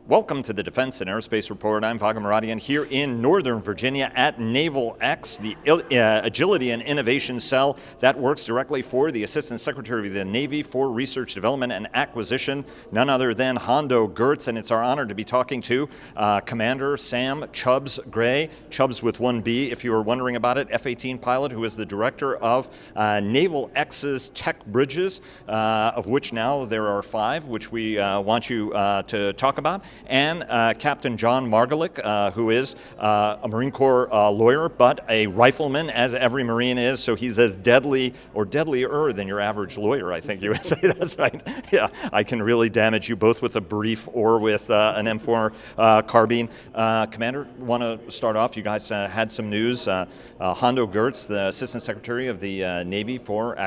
Welcome to the Defense and Aerospace Report. I'm Vago Muradian here in Northern Virginia at NavalX, the Agility and Innovation Cell that works directly for the Assistant Secretary of the Navy for Research, Development, and Acquisition, none other than Hondo Gertz, and it's our honor to be talking to Commander Sam Chubs Gray, Chubs with one B, if you were wondering about it, F-18 pilot, who is the director of NavalX's Tech Bridges, of which now there are 5, which we want you to talk about. And Captain John Margolick, who is a Marine Corps lawyer, but a rifleman, as every Marine is, so he's as deadly or deadlier than your average lawyer, I think you would say. That's right. Yeah, I can really damage you both with a brief or with an M4 carbine. Commander, want to start off? You guys had some news. Hondo Gertz, the Assistant Secretary of the Navy for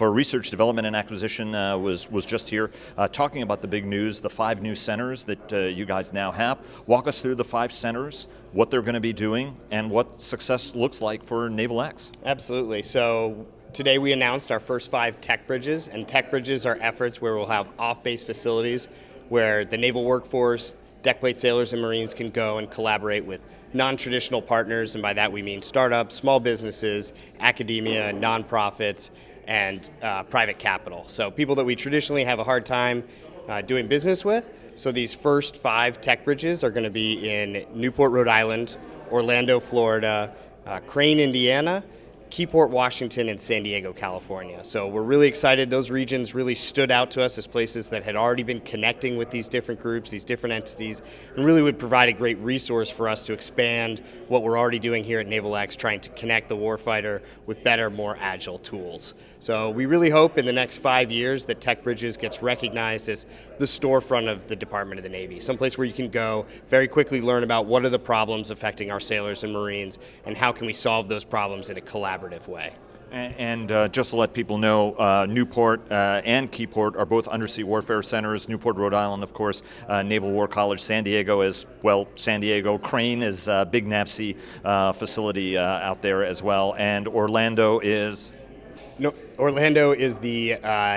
Research, Development, and Acquisition, was just here talking about the big news, the 5 new centers that you guys now have. Walk us through the 5 centers, what they're going to be doing, and what success looks like for NavalX. Absolutely. So today we announced our first 5 tech bridges, and tech bridges are efforts where we'll have off-base facilities where the naval workforce, deck plate sailors, and Marines can go and collaborate with non-traditional partners, and by that we mean startups, small businesses, academia, nonprofits, and private capital. So people that we traditionally have a hard time doing business with. So these first 5 tech bridges are going to be in Newport, Rhode Island, Orlando, Florida, Crane, Indiana, Keyport, Washington, and San Diego, California. So we're really excited. Those regions really stood out to us as places that had already been connecting with these different groups, these different entities, and really would provide a great resource for us to expand what we're already doing here at NavalX, trying to connect the warfighter with better, more agile tools. So we really hope in the next 5 years that Tech Bridges gets recognized as the storefront of the Department of the Navy, someplace where you can go very quickly learn about what are the problems affecting our sailors and Marines and how can we solve those problems in a collaborative way. And just to let people know, Newport and Keyport are both undersea warfare centers. Newport, Rhode Island, of course, Naval War College. San Diego is, well, San Diego. Crane is a big NAVSEA facility out there as well. And Orlando is? No, Orlando is the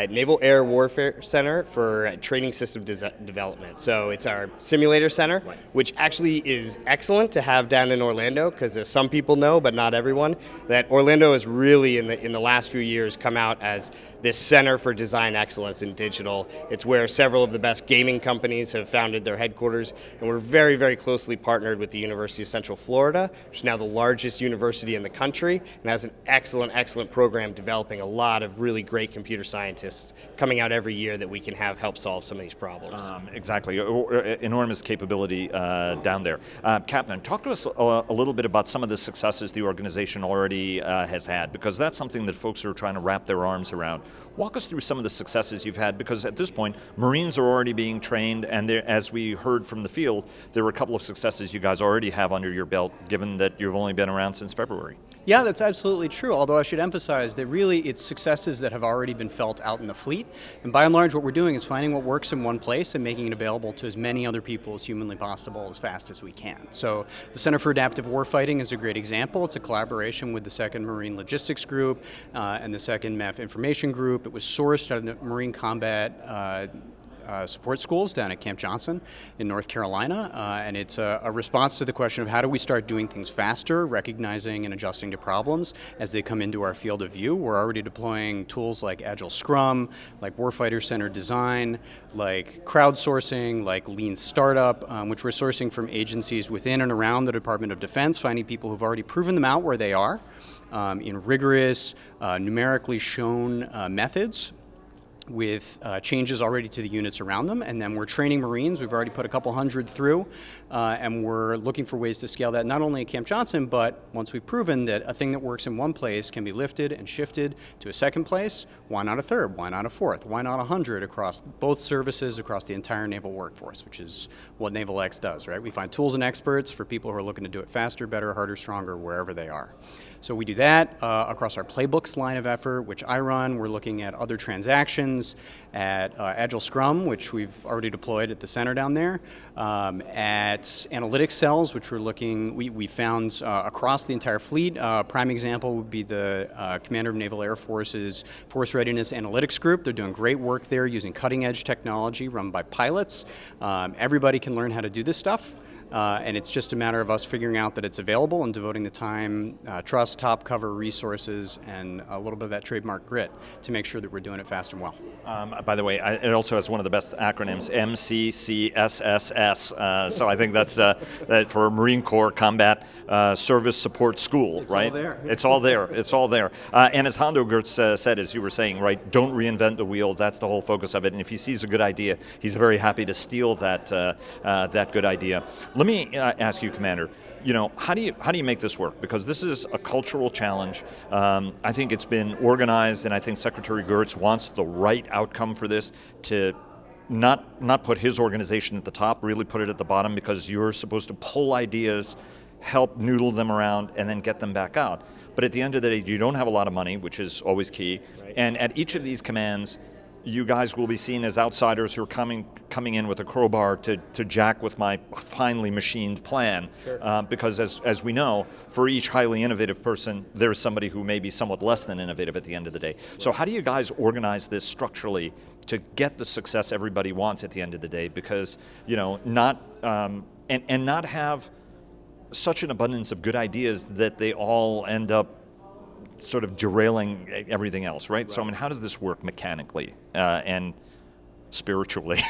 Naval Air Warfare Center for Training System Development. So it's our simulator center, right, which actually is excellent to have down in Orlando because as some people know, but not everyone, that Orlando has really in the last few years come out as this center for design excellence in digital. It's where several of the best gaming companies have founded their headquarters, and we're very, very closely partnered with the University of Central Florida, which is now the largest university in the country and has an excellent, excellent program developing a lot of really great computer scientists coming out every year that we can have help solve some of these problems. Exactly. Enormous capability down there. Captain, talk to us a little bit about some of the successes the organization already has had, because that's something that folks are trying to wrap their arms around. Walk us through some of the successes you've had, because at this point, Marines are already being trained, and as we heard from the field, there were a couple of successes you guys already have under your belt, given that you've only been around since February. Yeah, that's absolutely true, although I should emphasize that really it's successes that have already been felt out in the fleet, and by and large what we're doing is finding what works in one place and making it available to as many other people as humanly possible as fast as we can. So the Center for Adaptive Warfighting is a great example. It's a collaboration with the 2nd Marine Logistics Group and the 2nd MEF Information Group. It was sourced out of the Marine Combat support schools down at Camp Johnson in North Carolina, and it's a response to the question of how do we start doing things faster, recognizing and adjusting to problems as they come into our field of view. We're already deploying tools like Agile Scrum, like Warfighter-Centered Design, like crowdsourcing, like Lean Startup, which we're sourcing from agencies within and around the Department of Defense, finding people who've already proven them out where they are in rigorous, numerically shown methods, with changes already to the units around them, and then we're training Marines. We've already put a couple hundred through, and we're looking for ways to scale that not only at Camp Johnson, but once we've proven that a thing that works in one place can be lifted and shifted to a second place, why not a third? Why not a fourth? Why not 100 across both services, across the entire naval workforce, which is what NavalX does, right? We find tools and experts for people who are looking to do it faster, better, harder, stronger, wherever they are. So we do that across our playbooks line of effort, which I run. We're looking at other transactions operations, at Agile Scrum, which we've already deployed at the center down there, at analytics cells, which we found across the entire fleet. Prime example would be the Commander of Naval Air Force's Force Readiness Analytics Group. They're doing great work there using cutting edge technology run by pilots. Everybody can learn how to do this stuff. And it's just a matter of us figuring out that it's available and devoting the time, trust, top cover, resources, and a little bit of that trademark grit to make sure that we're doing it fast and well. By the way, it also has one of the best acronyms, MCCSSS. So I think that's that for Marine Corps Combat Service Support School, right? It's all there. It's all there. And as Hondo Gertz said, as you were saying, right, don't reinvent the wheel. That's the whole focus of it. And if he sees a good idea, he's very happy to steal that that good idea. Let me ask you, Commander, how do you make this work? Because this is a cultural challenge. I think it's been organized, and I think Secretary Gertz wants the right outcome for this, to not put his organization at the top, really put it at the bottom, because you're supposed to pull ideas, help noodle them around, and then get them back out. But at the end of the day, you don't have a lot of money, which is always key. Right. And at each of these commands, you guys will be seen as outsiders who are coming in with a crowbar to jack with my finely machined plan. Sure. Because as we know, for each highly innovative person, there's somebody who may be somewhat less than innovative at the end of the day. Right. So how do you guys organize this structurally to get the success everybody wants at the end of the day? Because, not have such an abundance of good ideas that they all end up sort of derailing everything else, right? So, how does this work mechanically and spiritually?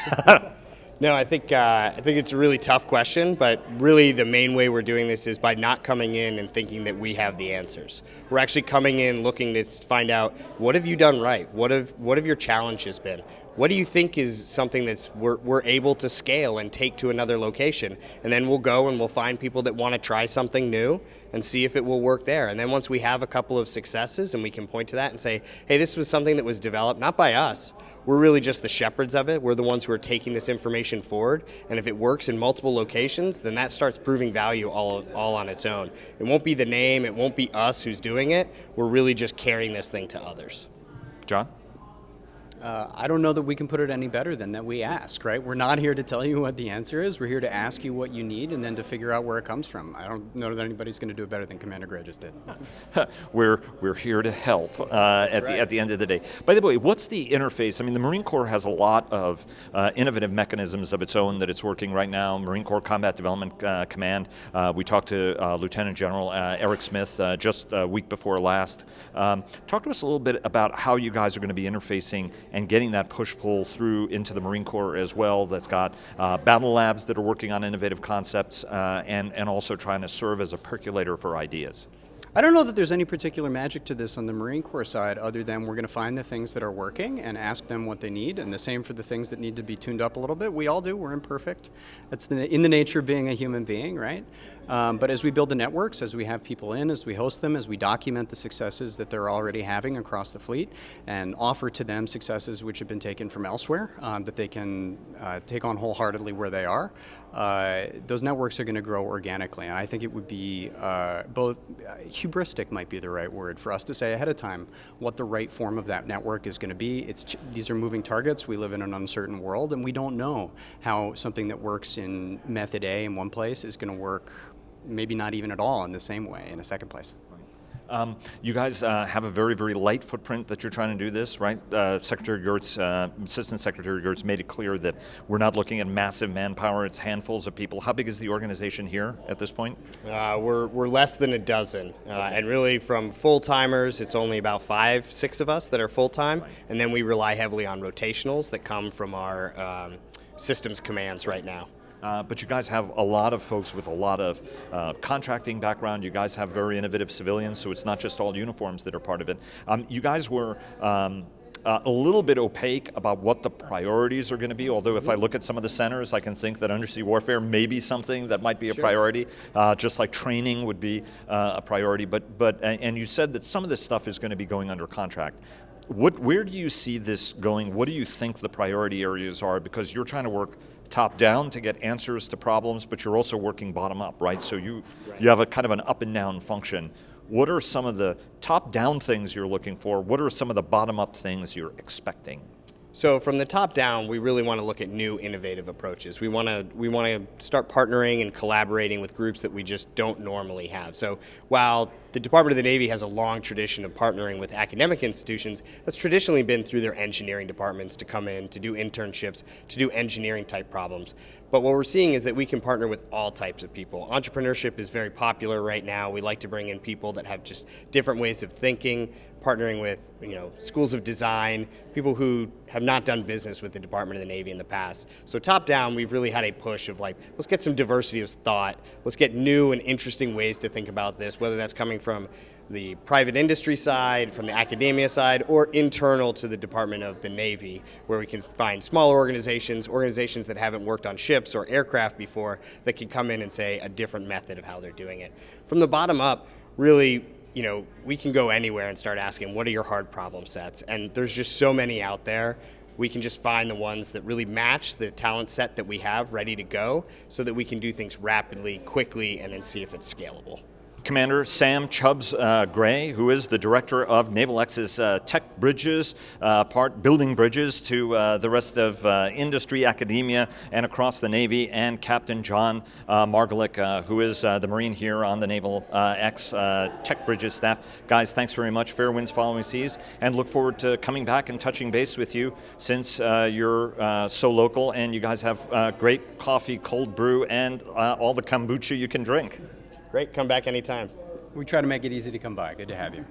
No, I think it's a really tough question, but really the main way we're doing this is by not coming in and thinking that we have the answers. We're actually coming in looking to find out, what have you done right? What have your challenges been? What do you think is something that's we're able to scale and take to another location? And then we'll go and we'll find people that want to try something new and see if it will work there. And then once we have a couple of successes and we can point to that and say, hey, this was something that was developed not by us. We're really just the shepherds of it. We're the ones who are taking this information forward. And if it works in multiple locations, then that starts proving value all on its own. It won't be the name. It won't be us who's doing it. We're really just carrying this thing to others. John? I don't know that we can put it any better than that we ask, right? We're not here to tell you what the answer is. We're here to ask you what you need and then to figure out where it comes from. I don't know that anybody's going to do it better than Commander Gray just did. We're here to help at the end of the day. By the way, what's the interface? The Marine Corps has a lot of innovative mechanisms of its own that it's working right now. Marine Corps Combat Development Command. We talked to Lieutenant General Eric Smith just a week before last. Talk to us a little bit about how you guys are going to be interfacing and getting that push-pull through into the Marine Corps as well. That's got battle labs that are working on innovative concepts and also trying to serve as a percolator for ideas. I don't know that there's any particular magic to this on the Marine Corps side, other than we're going to find the things that are working and ask them what they need, and the same for the things that need to be tuned up a little bit. We all do. We're imperfect. That's in the nature of being a human being, right? But as we build the networks, as we have people in, as we host them, as we document the successes that they're already having across the fleet and offer to them successes which have been taken from elsewhere that they can take on wholeheartedly where they are, those networks are going to grow organically. And I think it would be both hubristic might be the right word for us to say ahead of time what the right form of that network is going to be. These are moving targets. We live in an uncertain world, and we don't know how something that works in method A in one place is going to work maybe not even at all in the same way in a second place. You guys have a very, very light footprint that you're trying to do this, right? Secretary Gertz, Assistant Secretary Gertz made it clear that we're not looking at massive manpower, it's handfuls of people. How big is the organization here at this point? We're less than a dozen. And really from full-timers, it's only about 5-6 of us that are full-time. Right. And then we rely heavily on rotationals that come from our systems commands right now. But you guys have a lot of folks with a lot of contracting background. You guys have very innovative civilians, so it's not just all uniforms that are part of it. You guys were a little bit opaque about what the priorities are going to be, although if I look at some of the centers, I can think that undersea warfare may be something that might be a priority, just like training would be a priority. And you said that some of this stuff is going to be going under contract. Where do you see this going? What do you think the priority areas are? Because you're trying to work top down to get answers to problems, but you're also working bottom up, right? So you have a kind of an up and down function. What are some of the top down things you're looking for? What are some of the bottom up things you're expecting? So from the top down, we really want to look at new innovative approaches. We want to start partnering and collaborating with groups that we just don't normally have. So while the Department of the Navy has a long tradition of partnering with academic institutions, that's traditionally been through their engineering departments to come in, to do internships, to do engineering type problems. But what we're seeing is that we can partner with all types of people. Entrepreneurship is very popular right now. We like to bring in people that have just different ways of thinking, partnering with schools of design, people who have not done business with the Department of the Navy in the past. So top down, we've really had a push of let's get some diversity of thought, let's get new and interesting ways to think about this, whether that's coming from the private industry side, from the academia side, or internal to the Department of the Navy, where we can find smaller organizations that haven't worked on ships or aircraft before, that can come in and say a different method of how they're doing it. From the bottom up, really, we can go anywhere and start asking, what are your hard problem sets? And there's just so many out there. We can just find the ones that really match the talent set that we have ready to go, so that we can do things rapidly, quickly, and then see if it's scalable. Commander Sam Chubs Gray, who is the director of NavalX's tech bridges, building bridges to the rest of industry, academia, and across the Navy, and Captain John Margolick, who is the Marine here on the NavalX tech bridges staff. Guys, thanks very much. Fair winds following seas, and look forward to coming back and touching base with you, since you're so local and you guys have great coffee, cold brew, and all the kombucha you can drink. Great, come back anytime. We try to make it easy to come by. Good to have you.